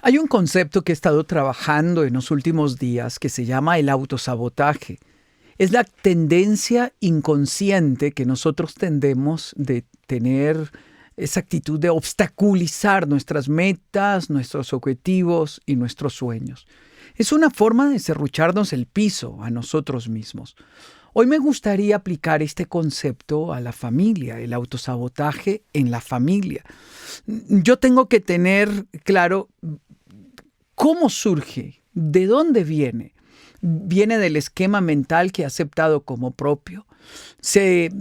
Hay un concepto que he estado trabajando en los últimos días que se llama el autosabotaje. Es la tendencia inconsciente que nosotros tendemos de tener esa actitud de obstaculizar nuestras metas, nuestros objetivos y nuestros sueños. Es una forma de serrucharnos el piso a nosotros mismos. Hoy me gustaría aplicar este concepto a la familia, el autosabotaje en la familia. Yo tengo que tener claro cómo surge, de dónde viene. Viene del esquema mental que he aceptado como propio. Se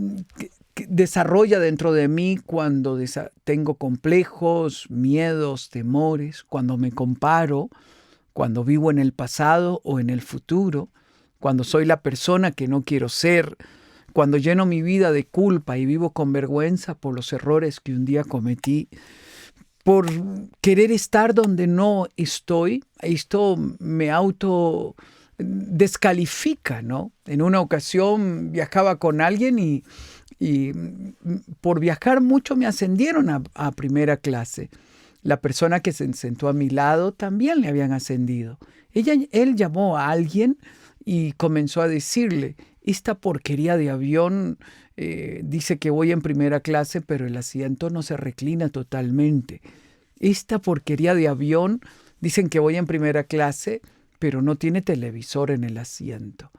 desarrolla dentro de mí cuando tengo complejos, miedos, temores, cuando me comparo, cuando vivo en el pasado o en el futuro, cuando soy la persona que no quiero ser, cuando lleno mi vida de culpa y vivo con vergüenza por los errores que un día cometí, por querer estar donde no estoy. Esto me auto descalifica, ¿no? En una ocasión viajaba con alguien y por viajar mucho me ascendieron a primera clase. La persona que se sentó a mi lado también le habían ascendido. Él llamó a alguien y comenzó a decirle: esta porquería de avión dice que voy en primera clase, pero el asiento no se reclina totalmente. Esta porquería de avión dicen que voy en primera clase, pero no tiene televisor en el asiento.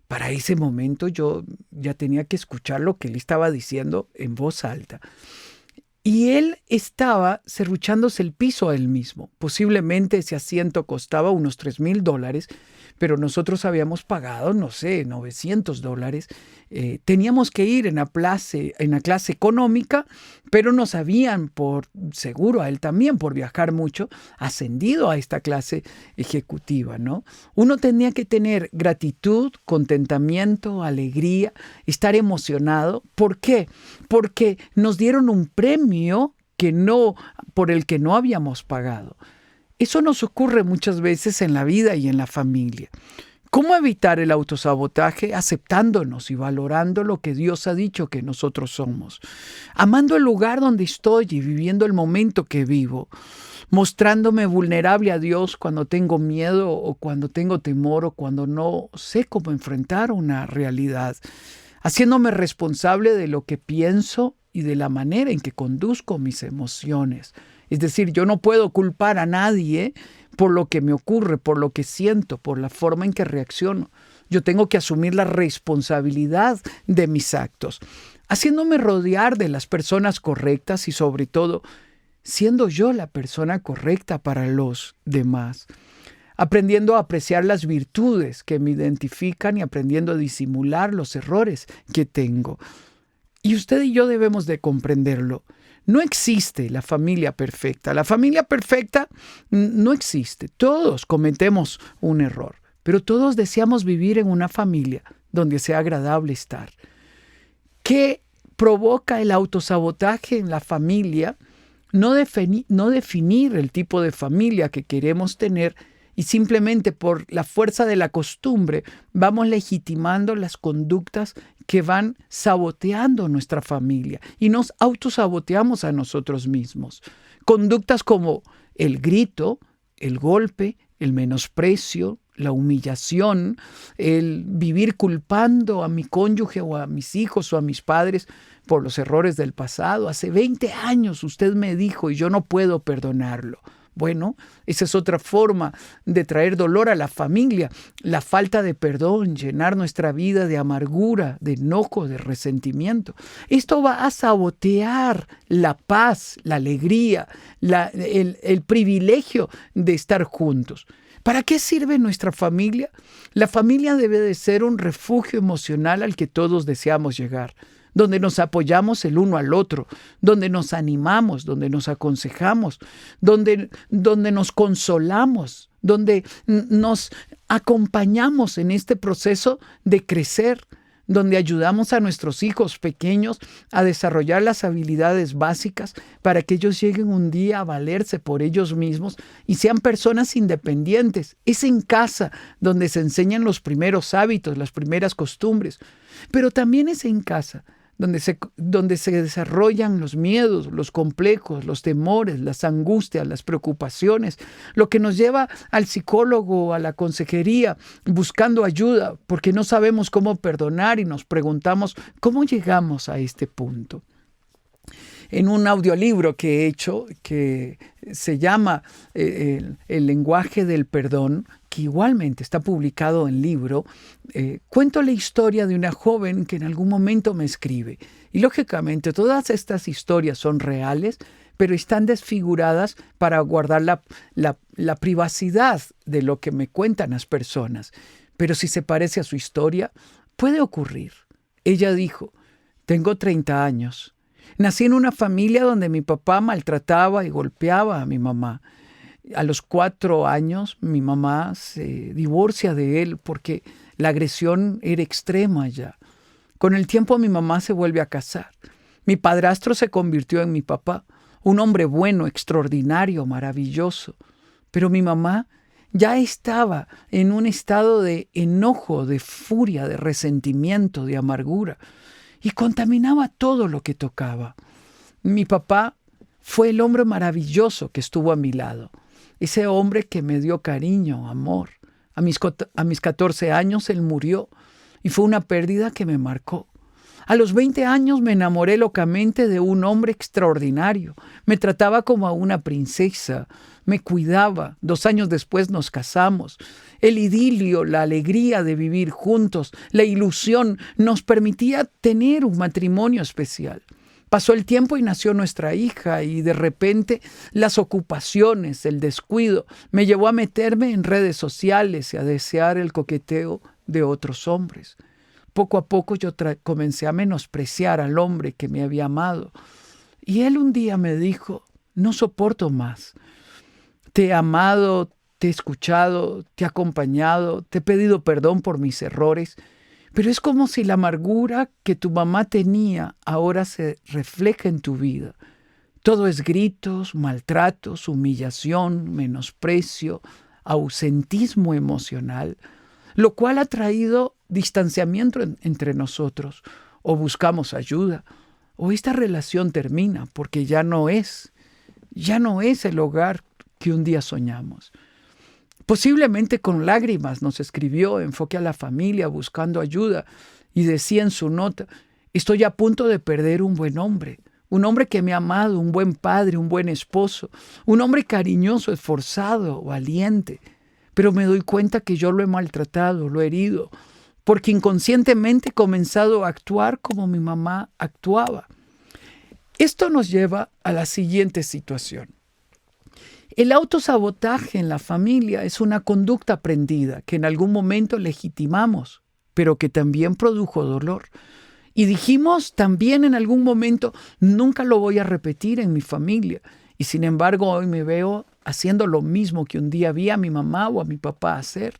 Para ese momento yo ya tenía que escuchar lo que él estaba diciendo en voz alta. Y él estaba serruchándose el piso a él mismo. Posiblemente ese asiento costaba unos $3,000, pero nosotros habíamos pagado, no sé, $900. Teníamos que ir en la clase económica, pero nos habían, por seguro a él también, por viajar mucho, ascendido a esta clase ejecutiva, ¿no? Uno tenía que tener gratitud, contentamiento, alegría, estar emocionado. ¿Por qué? Porque nos dieron un premio por el que no habíamos pagado. Eso nos ocurre muchas veces en la vida y en la familia. ¿Cómo evitar el autosabotaje? Aceptándonos y valorando lo que Dios ha dicho que nosotros somos. Amando el lugar donde estoy y viviendo el momento que vivo. Mostrándome vulnerable a Dios cuando tengo miedo o cuando tengo temor o cuando no sé cómo enfrentar una realidad. Haciéndome responsable de lo que pienso y de la manera en que conduzco mis emociones. Es decir, yo no puedo culpar a nadie por lo que me ocurre, por lo que siento, por la forma en que reacciono. Yo tengo que asumir la responsabilidad de mis actos, haciéndome rodear de las personas correctas y sobre todo, siendo yo la persona correcta para los demás. Aprendiendo a apreciar las virtudes que me identifican y aprendiendo a disimular los errores que tengo. Y usted y yo debemos de comprenderlo. No existe la familia perfecta. La familia perfecta no existe. Todos cometemos un error, pero todos deseamos vivir en una familia donde sea agradable estar. ¿Qué provoca el autosabotaje en la familia? No definir el tipo de familia que queremos tener y simplemente por la fuerza de la costumbre vamos legitimando las conductas que van saboteando nuestra familia y nos autosaboteamos a nosotros mismos. Conductas como el grito, el golpe, el menosprecio, la humillación, el vivir culpando a mi cónyuge o a mis hijos o a mis padres por los errores del pasado. Hace 20 años usted me dijo y yo no puedo perdonarlo. Bueno, esa es otra forma de traer dolor a la familia. La falta de perdón, llenar nuestra vida de amargura, de enojo, de resentimiento. Esto va a sabotear la paz, la alegría, el privilegio de estar juntos. ¿Para qué sirve nuestra familia? La familia debe de ser un refugio emocional al que todos deseamos llegar, donde nos apoyamos el uno al otro, donde nos animamos, donde nos aconsejamos, donde nos consolamos, donde nos acompañamos en este proceso de crecer, donde ayudamos a nuestros hijos pequeños a desarrollar las habilidades básicas para que ellos lleguen un día a valerse por ellos mismos y sean personas independientes. Es en casa donde se enseñan los primeros hábitos, las primeras costumbres, pero también es en casa donde se desarrollan los miedos, los complejos, los temores, las angustias, las preocupaciones, lo que nos lleva al psicólogo, a la consejería, buscando ayuda, porque no sabemos cómo perdonar y nos preguntamos cómo llegamos a este punto. En un audiolibro que he hecho, que se llama El lenguaje del perdón, que igualmente está publicado en libro, cuento la historia de una joven que en algún momento me escribe. Y lógicamente todas estas historias son reales, pero están desfiguradas para guardar la privacidad de lo que me cuentan las personas. Pero si se parece a su historia, puede ocurrir. Ella dijo, tengo 30 años. Nací en una familia donde mi papá maltrataba y golpeaba a mi mamá. A los 4 años mi mamá se divorcia de él porque la agresión era extrema ya. Con el tiempo mi mamá se vuelve a casar. Mi padrastro se convirtió en mi papá, un hombre bueno, extraordinario, maravilloso. Pero mi mamá ya estaba en un estado de enojo, de furia, de resentimiento, de amargura. Y contaminaba todo lo que tocaba. Mi papá fue el hombre maravilloso que estuvo a mi lado. Ese hombre que me dio cariño, amor. A mis 14 años él murió y fue una pérdida que me marcó. A los 20 años me enamoré locamente de un hombre extraordinario. Me trataba como a una princesa, me cuidaba. 2 años después nos casamos. El idilio, la alegría de vivir juntos, la ilusión nos permitía tener un matrimonio especial. Pasó el tiempo y nació nuestra hija y de repente las ocupaciones, el descuido, me llevó a meterme en redes sociales y a desear el coqueteo de otros hombres. Poco a poco yo comencé a menospreciar al hombre que me había amado. Y él un día me dijo, no soporto más. Te he amado, te he escuchado, te he acompañado, te he pedido perdón por mis errores, pero es como si la amargura que tu mamá tenía ahora se refleja en tu vida. Todo es gritos, maltratos, humillación, menosprecio, ausentismo emocional, lo cual ha traído distanciamiento entre nosotros. O buscamos ayuda, o esta relación termina porque ya no es el hogar que un día soñamos. Posiblemente con lágrimas nos escribió Enfoque a la Familia buscando ayuda y decía en su nota, estoy a punto de perder un buen hombre, un hombre que me ha amado, un buen padre, un buen esposo, un hombre cariñoso, esforzado, valiente, pero me doy cuenta que yo lo he maltratado, lo he herido, porque inconscientemente he comenzado a actuar como mi mamá actuaba. Esto nos lleva a la siguiente situación. El autosabotaje en la familia es una conducta aprendida que en algún momento legitimamos, pero que también produjo dolor. Y dijimos también en algún momento, nunca lo voy a repetir en mi familia. Y sin embargo, hoy me veo haciendo lo mismo que un día vi a mi mamá o a mi papá hacer.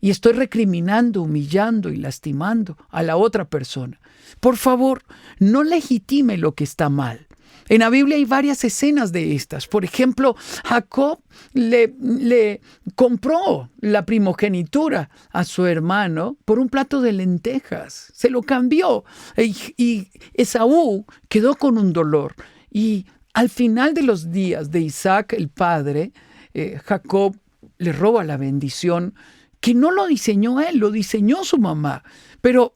Y estoy recriminando, humillando y lastimando a la otra persona. Por favor, no legitime lo que está mal. En la Biblia hay varias escenas de estas. Por ejemplo, Jacob le compró la primogenitura a su hermano por un plato de lentejas. Se lo cambió. Y Esaú quedó con un dolor. Y al final de los días de Isaac, el padre, Jacob le roba la bendición que no lo diseñó él, lo diseñó su mamá. Pero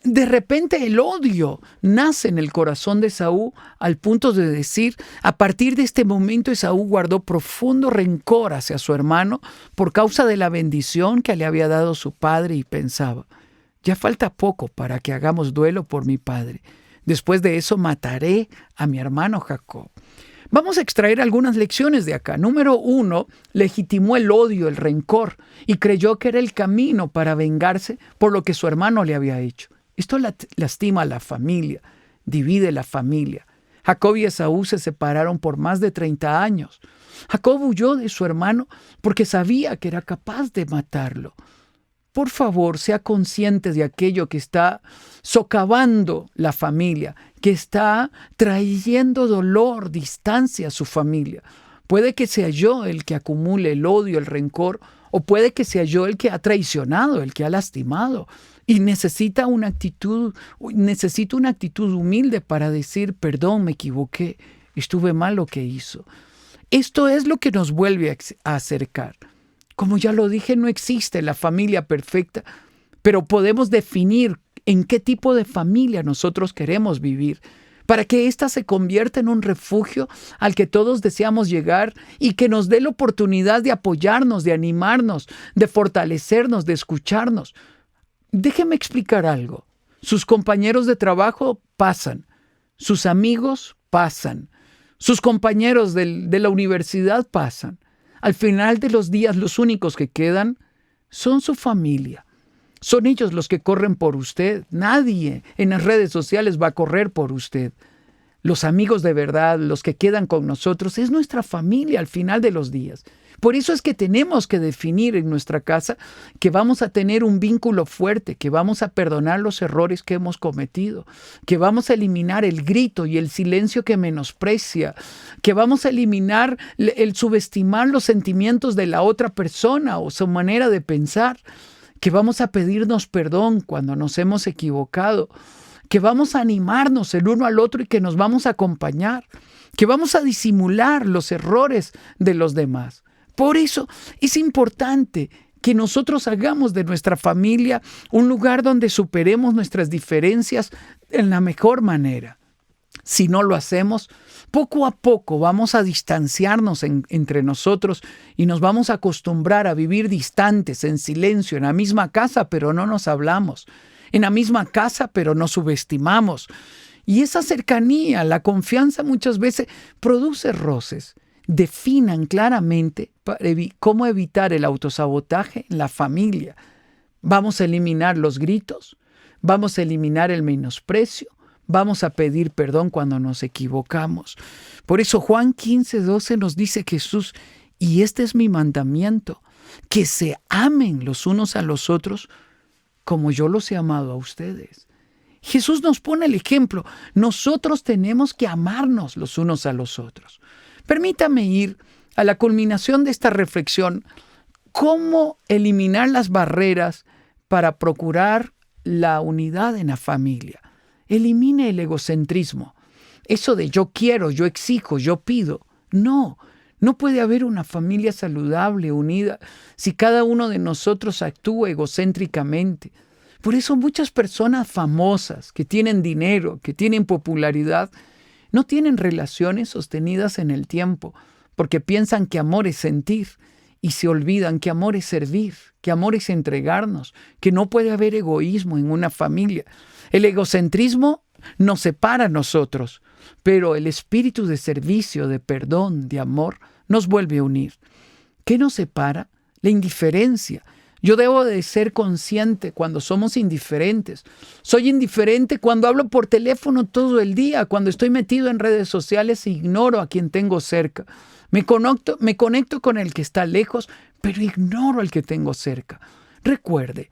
de repente el odio nace en el corazón de Esaú al punto de decir, a partir de este momento Esaú guardó profundo rencor hacia su hermano por causa de la bendición que le había dado su padre y pensaba, ya falta poco para que hagamos duelo por mi padre. Después de eso mataré a mi hermano Jacob. Vamos a extraer algunas lecciones de acá. Número 1, legitimó el odio, el rencor, y creyó que era el camino para vengarse por lo que su hermano le había hecho. Esto lastima a la familia, divide la familia. Jacob y Esaú se separaron por más de 30 años. Jacob huyó de su hermano porque sabía que era capaz de matarlo. Por favor, sea consciente de aquello que está socavando la familia, que está trayendo dolor, distancia a su familia. Puede que sea yo el que acumule el odio, el rencor, o puede que sea yo el que ha traicionado, el que ha lastimado. Y necesito una actitud humilde para decir, perdón, me equivoqué, estuve mal lo que hizo. Esto es lo que nos vuelve a acercar. Como ya lo dije, no existe la familia perfecta, pero podemos definir en qué tipo de familia nosotros queremos vivir, para que ésta se convierta en un refugio al que todos deseamos llegar y que nos dé la oportunidad de apoyarnos, de animarnos, de fortalecernos, de escucharnos. Déjeme explicar algo. Sus compañeros de trabajo pasan, sus amigos pasan, sus compañeros de la universidad pasan. Al final de los días, los únicos que quedan son su familia. Son ellos los que corren por usted. Nadie en las redes sociales va a correr por usted. Los amigos de verdad, los que quedan con nosotros, es nuestra familia al final de los días. Por eso es que tenemos que definir en nuestra casa que vamos a tener un vínculo fuerte, que vamos a perdonar los errores que hemos cometido, que vamos a eliminar el grito y el silencio que menosprecia, que vamos a eliminar el subestimar los sentimientos de la otra persona o su manera de pensar, que vamos a pedirnos perdón cuando nos hemos equivocado, que vamos a animarnos el uno al otro y que nos vamos a acompañar, que vamos a disimular los errores de los demás. Por eso es importante que nosotros hagamos de nuestra familia un lugar donde superemos nuestras diferencias en la mejor manera. Si no lo hacemos, poco a poco vamos a distanciarnos entre nosotros y nos vamos a acostumbrar a vivir distantes, en silencio, en la misma casa, pero no nos hablamos. En la misma casa, pero nos subestimamos. Y esa cercanía, la confianza muchas veces produce roces. Definan claramente cómo evitar el autosabotaje en la familia. Vamos a eliminar los gritos, vamos a eliminar el menosprecio, vamos a pedir perdón cuando nos equivocamos. Por eso Juan 15:12 nos dice Jesús, y este es mi mandamiento, que se amen los unos a los otros como yo los he amado a ustedes. Jesús nos pone el ejemplo. Nosotros tenemos que amarnos los unos a los otros. Permítame ir a la culminación de esta reflexión. ¿Cómo eliminar las barreras para procurar la unidad en la familia? Elimine el egocentrismo. Eso de yo quiero, yo exijo, yo pido. No puede haber una familia saludable, unida, si cada uno de nosotros actúa egocéntricamente. Por eso muchas personas famosas, que tienen dinero, que tienen popularidad, no tienen relaciones sostenidas en el tiempo, porque piensan que amor es sentir y se olvidan que amor es servir, que amor es entregarnos, que no puede haber egoísmo en una familia. El egocentrismo nos separa a nosotros, pero el espíritu de servicio, de perdón, de amor, nos vuelve a unir. ¿Qué nos separa? La indiferencia. Yo debo de ser consciente cuando somos indiferentes. Soy indiferente cuando hablo por teléfono todo el día, cuando estoy metido en redes sociales e ignoro a quien tengo cerca. Me conecto con el que está lejos, pero ignoro al que tengo cerca. Recuerde,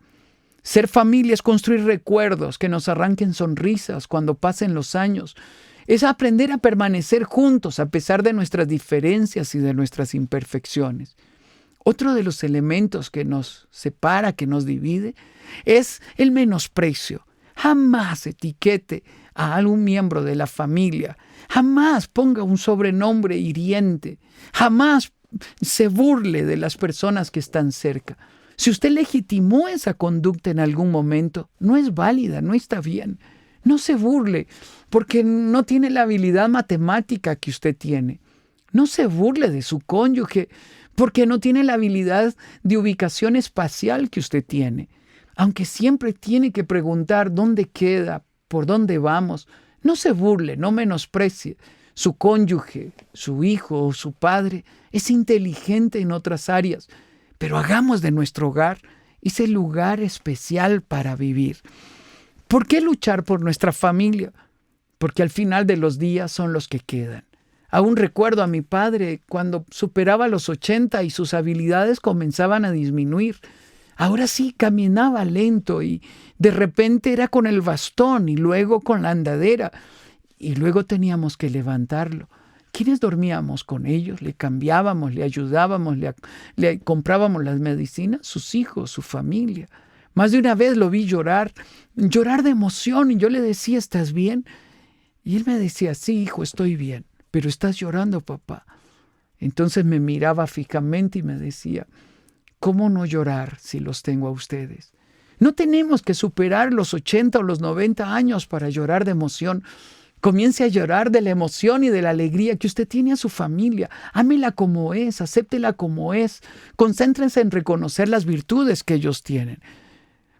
ser familia es construir recuerdos que nos arranquen sonrisas cuando pasen los años. Es aprender a permanecer juntos a pesar de nuestras diferencias y de nuestras imperfecciones. Otro de los elementos que nos separa, que nos divide, es el menosprecio. Jamás etiquete a algún miembro de la familia. Jamás ponga un sobrenombre hiriente. Jamás se burle de las personas que están cerca. Si usted legitimó esa conducta en algún momento, no es válida, no está bien. No se burle, porque no tiene la habilidad matemática que usted tiene. No se burle de su cónyuge, porque no tiene la habilidad de ubicación espacial que usted tiene. Aunque siempre tiene que preguntar dónde queda, por dónde vamos, no se burle, no menosprecie. Su cónyuge, su hijo o su padre es inteligente en otras áreas, pero hagamos de nuestro hogar ese lugar especial para vivir. ¿Por qué luchar por nuestra familia? Porque al final de los días son los que quedan. Aún recuerdo a mi padre cuando superaba los 80 y sus habilidades comenzaban a disminuir. Ahora sí caminaba lento y de repente era con el bastón y luego con la andadera y luego teníamos que levantarlo. ¿Quiénes dormíamos con ellos? Le cambiábamos, le ayudábamos, le comprábamos las medicinas, sus hijos, su familia. Más de una vez lo vi llorar de emoción, y yo le decía, ¿estás bien? Y él me decía, sí, hijo, estoy bien, pero estás llorando, papá. Entonces me miraba fijamente y me decía, ¿cómo no llorar si los tengo a ustedes? No tenemos que superar los 80 o los 90 años para llorar de emoción. Comience a llorar de la emoción y de la alegría que usted tiene a su familia. Ámela como es, acéptela como es. Concéntrense en reconocer las virtudes que ellos tienen.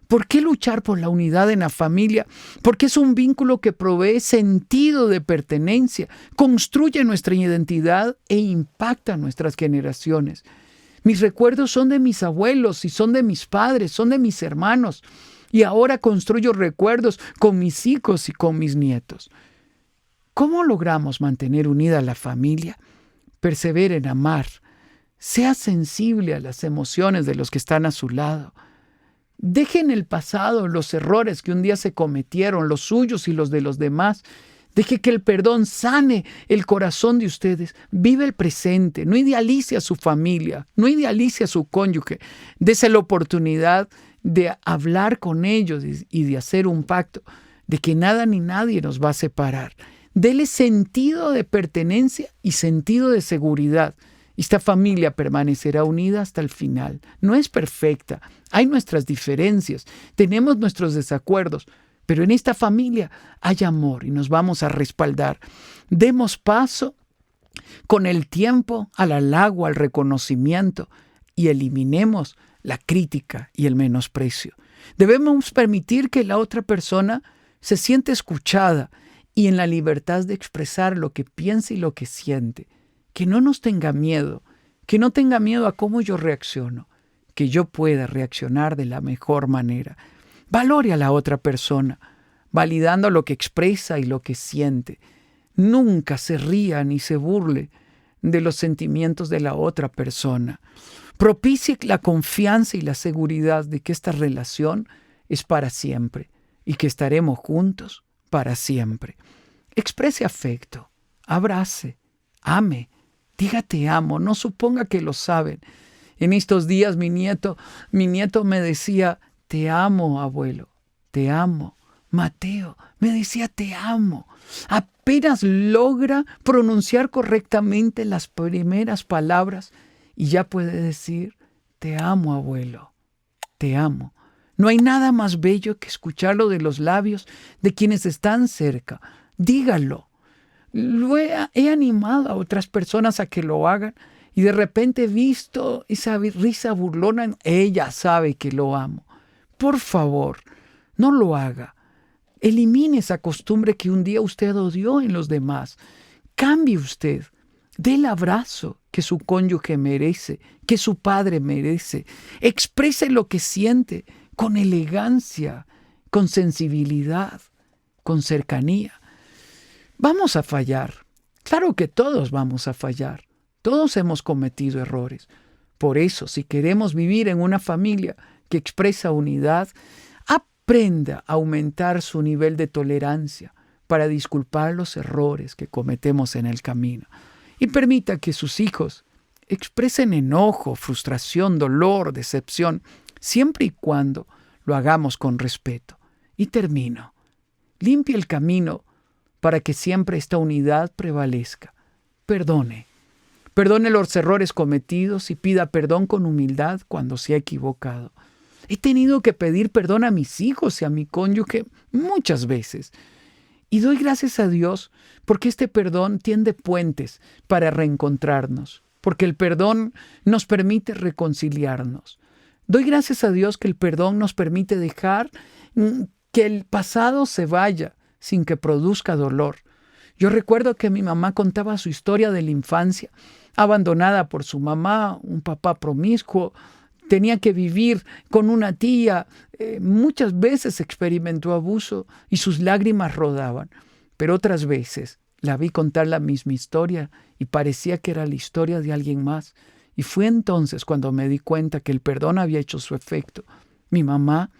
¿Por qué luchar por la unidad en la familia? Porque es un vínculo que provee sentido de pertenencia, construye nuestra identidad e impacta nuestras generaciones. Mis recuerdos son de mis abuelos y son de mis padres, son de mis hermanos. Y ahora construyo recuerdos con mis hijos y con mis nietos. ¿Cómo logramos mantener unida la familia? Persevere en amar. Sea sensible a las emociones de los que están a su lado. Deje en el pasado los errores que un día se cometieron, los suyos y los de los demás. Deje que el perdón sane el corazón de ustedes. Vive el presente. No idealice a su familia. No idealice a su cónyuge. Dese la oportunidad de hablar con ellos y de hacer un pacto de que nada ni nadie nos va a separar. Dele sentido de pertenencia y sentido de seguridad. Esta familia permanecerá unida hasta el final. No es perfecta. Hay nuestras diferencias. Tenemos nuestros desacuerdos. Pero en esta familia hay amor y nos vamos a respaldar. Demos paso con el tiempo al halago, al reconocimiento y eliminemos la crítica y el menosprecio. Debemos permitir que la otra persona se siente escuchada y en la libertad de expresar lo que piensa y lo que siente. Que no nos tenga miedo, que no tenga miedo a cómo yo reacciono, que yo pueda reaccionar de la mejor manera. Valore a la otra persona, validando lo que expresa y lo que siente. Nunca se ría ni se burle de los sentimientos de la otra persona. Propicie la confianza y la seguridad de que esta relación es para siempre y que estaremos juntos para siempre. Exprese afecto, abrace, ame, diga te amo, no suponga que lo saben. En estos días mi nieto me decía, te amo, abuelo, te amo. Mateo me decía, te amo. Apenas logra pronunciar correctamente las primeras palabras y ya puede decir, te amo, abuelo, te amo. No hay nada más bello que escucharlo de los labios de quienes están cerca. Dígalo. He animado a otras personas a que lo hagan y de repente he visto esa risa burlona. Ella sabe que lo amo. Por favor, no lo haga. Elimine esa costumbre que un día usted odió en los demás. Cambie usted. Dé el abrazo que su cónyuge merece, que su padre merece. Exprese lo que siente con elegancia, con sensibilidad, con cercanía. Vamos a fallar. Claro que todos vamos a fallar. Todos hemos cometido errores. Por eso, si queremos vivir en una familia que expresa unidad, aprenda a aumentar su nivel de tolerancia para disculpar los errores que cometemos en el camino. Y permita que sus hijos expresen enojo, frustración, dolor, decepción, siempre y cuando lo hagamos con respeto. Y termino. Limpie el camino para que siempre esta unidad prevalezca. Perdone. Perdone los errores cometidos y pida perdón con humildad cuando se ha equivocado. He tenido que pedir perdón a mis hijos y a mi cónyuge muchas veces. Y doy gracias a Dios porque este perdón tiende puentes para reencontrarnos, porque el perdón nos permite reconciliarnos. Doy gracias a Dios que el perdón nos permite dejar que el pasado se vaya sin que produzca dolor. Yo recuerdo que mi mamá contaba su historia de la infancia, abandonada por su mamá, un papá promiscuo, tenía que vivir con una tía, muchas veces experimentó abuso y sus lágrimas rodaban, pero otras veces la vi contar la misma historia y parecía que era la historia de alguien más. Y fue entonces cuando me di cuenta que el perdón había hecho su efecto. Mi mamá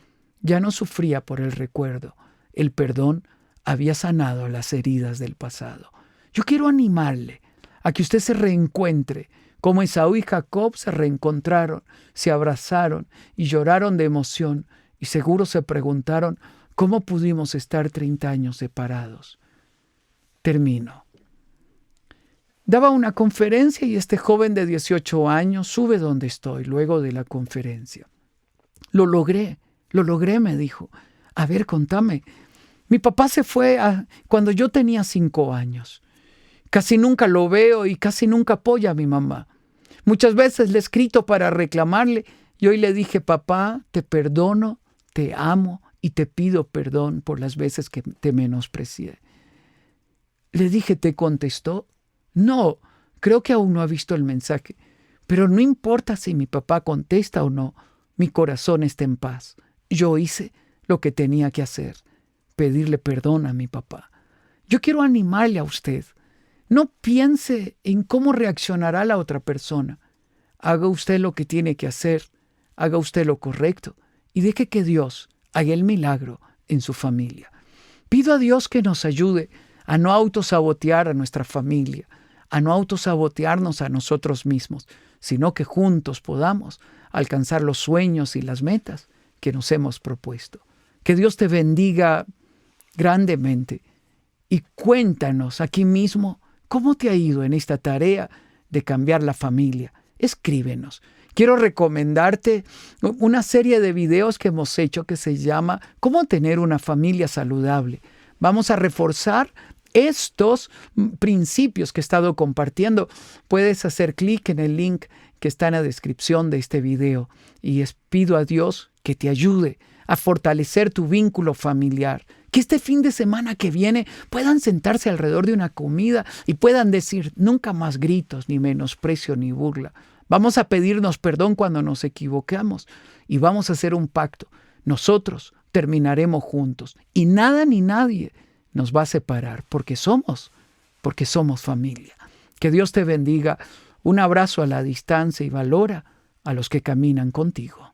ya no sufría por el recuerdo. El perdón había sanado las heridas del pasado. Yo quiero animarle a que usted se reencuentre, como Esaú y Jacob se reencontraron, se abrazaron y lloraron de emoción, y seguro se preguntaron, ¿cómo pudimos estar 30 años separados? Termino. Daba una conferencia y este joven de 18 años sube donde estoy luego de la conferencia. Lo logré, me dijo. A ver, contame. Mi papá se fue cuando yo tenía 5 años. Casi nunca lo veo y casi nunca apoya a mi mamá. Muchas veces le he escrito para reclamarle y hoy le dije, papá, te perdono, te amo y te pido perdón por las veces que te menosprecié. Le dije, ¿te contestó? No, creo que aún no ha visto el mensaje, pero no importa si mi papá contesta o no, mi corazón está en paz. Yo hice lo que tenía que hacer, pedirle perdón a mi papá. Yo quiero animarle a usted. No piense en cómo reaccionará la otra persona. Haga usted lo que tiene que hacer, haga usted lo correcto y deje que Dios haga el milagro en su familia. Pido a Dios que nos ayude a no autosabotear a nuestra familia, a no autosabotearnos a nosotros mismos, sino que juntos podamos alcanzar los sueños y las metas que nos hemos propuesto. Que Dios te bendiga grandemente y cuéntanos aquí mismo cómo te ha ido en esta tarea de cambiar la familia. Escríbenos. Quiero recomendarte una serie de videos que hemos hecho que se llama ¿Cómo tener una familia saludable? Vamos a reforzar estos principios que he estado compartiendo. Puedes hacer clic en el link que está en la descripción de este video y pido a Dios que te ayude a fortalecer tu vínculo familiar. Que este fin de semana que viene puedan sentarse alrededor de una comida y puedan decir nunca más gritos, ni menosprecio, ni burla. Vamos a pedirnos perdón cuando nos equivocamos y vamos a hacer un pacto. Nosotros terminaremos juntos y nada ni nadie nos va a separar porque somos familia. Que Dios te bendiga. Un abrazo a la distancia y valora a los que caminan contigo.